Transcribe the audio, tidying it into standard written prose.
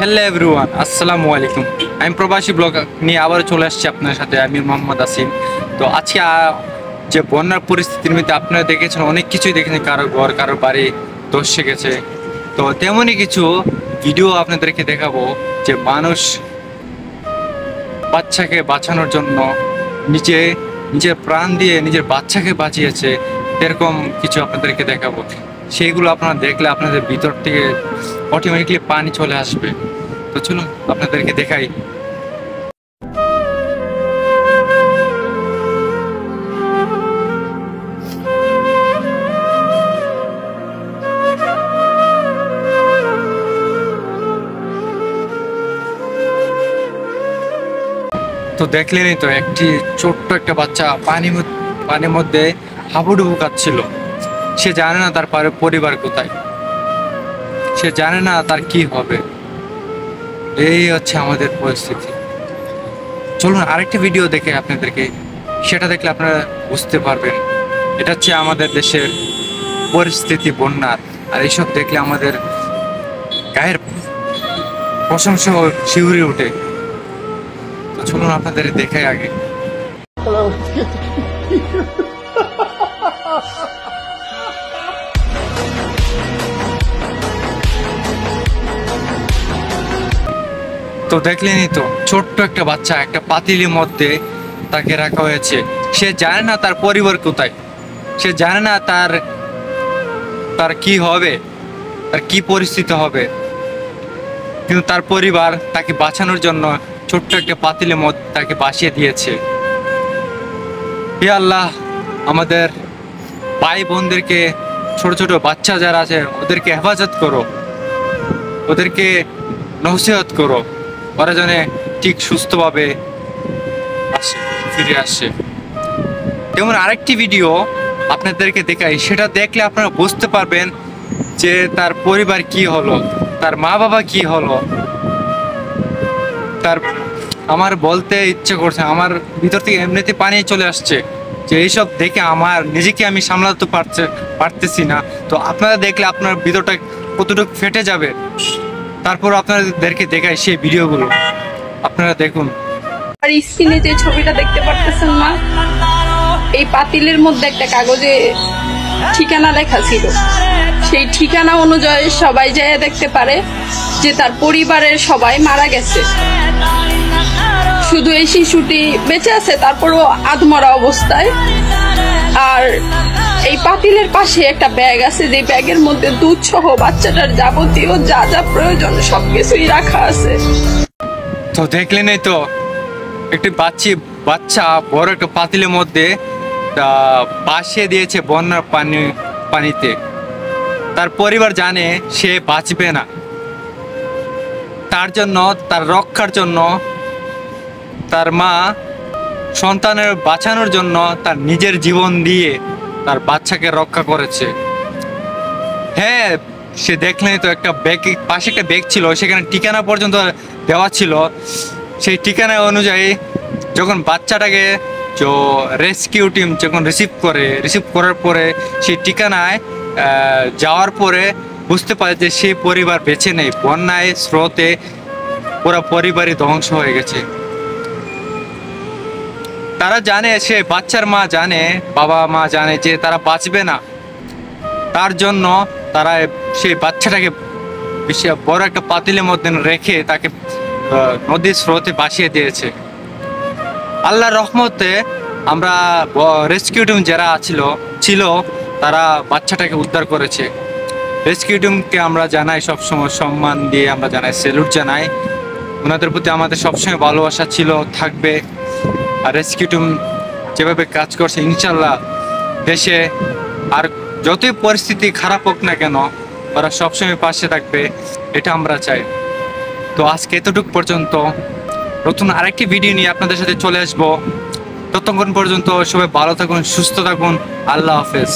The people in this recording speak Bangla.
হ্যালো এভরিওয়ান, আসসালামু আলাইকুম। আমি প্রবাসী ব্লগ নিয়ে আবার চলে আসছি আপনার সাথে। আমি মোহাম্মদ আসিম। তো আজকে যে বন্যার পরিস্থিতির মধ্যে আপনারা দেখেছেন, অনেক কিছুই দেখেছেন, কারো ঘর কারো বাড়ি ধসে গেছে। তো তেমনই কিছু ভিডিও আপনাদেরকে দেখাবো যে মানুষ বাচ্চাকে বাঁচানোর জন্য নিজের প্রাণ দিয়ে নিজের বাচ্চাকে বাঁচিয়েছে, এরকম কিছু আপনাদেরকে দেখাবো। সেইগুলো আপনারা দেখলে আপনাদের ভিতর থেকে অটোমেটিকলি পানি চলে আসবে। তো চলুন আপনাদেরকে দেখাই। তো দেখলেনই তো, একটি ছোট্ট একটা বাচ্চা পানির মধ্যে হাবুডুবু কাচ্ছিল। সে জানে না তার পরিবার কোথায়, সে জানে না তার কি হবে। এই হচ্ছে আমাদের পরিস্থিতি। চলুন আরেকটা ভিডিও দেখে আপনাদেরকে, সেটা দেখলে আপনারা বুঝতে পারবেন এটা হচ্ছে আমাদের দেশের পরিস্থিতি বন্যার। আর এইসব দেখলে আমাদের গায়ের প্রশংসা শিউরে ওঠে। তো চলুন আপনাদের দেখাই আগে। তো দেখলেনই তো, ছোট্ট একটা বাচ্চা একটা পাতিলের মধ্যে তাকে রাখা হয়েছে। সে জানে না তার পরিবার কোথায়, সে জানে না তার কি হবে, তার কি পরিস্থিতি হবে। কিন্তু তার পরিবার তাকে বাঁচানোর জন্য ছোট্ট একটা পাতিলের মধ্যে তাকে বাঁচিয়ে দিয়েছে। হে আল্লাহ, আমাদের ভাই বোনদেরকে, ছোট ছোট বাচ্চা যারা আছে ওদেরকে হেফাজত করো, ওদেরকে নসিহত করো, ওরা যেন ঠিক সুস্থভাবে ফিরে আসে। যেমন আরেকটি ভিডিও আপনাদেরকে দেখাই, সেটা দেখলে আপনারা বুঝতে পারবেন যে তার পরিবার কি হলো, তার মা বাবা কি হলো। আমার বলতে ইচ্ছে করছে, আমার ভিতর থেকে এমনিতে পানি চলে আসছে যে এইসব দেখে আমার নিজেকে আমি সামলাতে পারতেছি না। তো আপনারা দেখলে আপনার ভিতরটা কতটুকু ফেটে যাবে। তারপর আপনাদেরকে দেখাই সেই ভিডিওগুলো, আপনারা দেখুন। আর স্ক্রিনে যে ছবিটা দেখতে পারতেছেন না, এই পাতিলের মধ্যে একটা কাগজে ঠিকানা লেখা ছিল। সেই ঠিকানা অনুযায়ী সবাই যায় দেখতে পারে যে তার পরিবারের সবাই মারা গেছে, শুধু এই শিশুটি বেঁচে আছে, তারপরও আধমরা অবস্থায়। আর এই পাতিলের পাশে একটা ব্যাগ আছে, যে ব্যাগের মধ্যে দুধ সহ বাচ্চাটার যাবতীয় যা যা প্রয়োজন সবকিছুই রাখা আছে। তো দেখলেনই তো, একটি বাচ্চা বড় একটা পাতিলের মধ্যে ভাসিয়ে দিয়েছে বন্যার পানিতে। তার পরিবার জানে সে বাঁচবে না, তার জন্য, তার রক্ষার জন্য তার মা সন্তানের বাঁচানোর জন্য তার নিজের জীবন দিয়ে তার বাচ্চাকে রক্ষা করেছে। হ্যাঁ, সে দেখলেন তো, একটা ব্যাগ, পাশে একটা ব্যাগ ছিল, সেখানে ঠিকানা পর্যন্ত দেওয়া ছিল। সেই ঠিকানা অনুযায়ী যখন বাচ্চাটাকে রেস্কিউ টিম যখন রিসিভ করার পরে সেই ঠিকানায় যাওয়ার পরে বুঝতে পারে যে সেই পরিবার বেঁচে নেই। বন্যায় স্রোতে পুরো পরিবারই ধ্বংস হয়ে গেছে। তারা জানে, সে বাচ্চার মা জানে, বাবা মা জানে যে তারা বাঁচবে না। তার জন্য তারা সেই বাচ্চাটাকে বড় একটা পাতিলের মধ্যে রেখে তাকে নদীর স্রোতে ভাসিয়ে দিয়েছে। আল্লাহর রহমতে আমরা রেস্কিউ টিম যারা ছিল তারা বাচ্চাটাকে উদ্ধার করেছে। রেস্কিউ টিমকে আমরা জানাই সবসময় সম্মান দিয়ে, আমরা জানাই, স্যালুট জানাই। ওনাদের প্রতি আমাদের সবসময় ভালোবাসা ছিল, থাকবে। আর রেস্কিউ টিম যেভাবে কাজ করছে, ইনশাল্লাহ দেশে আর যতই পরিস্থিতি খারাপ হোক না কেন, ওরা সবসময় পাশে থাকবে, এটা আমরা চাই। তো আজকে এতটুকু পর্যন্ত। নতুন আরেকটি ভিডিও নিয়ে আপনাদের সাথে চলে আসবো। ততক্ষণ পর্যন্ত সবাই ভালো থাকুন, সুস্থ থাকুন। আল্লাহ হাফেজ।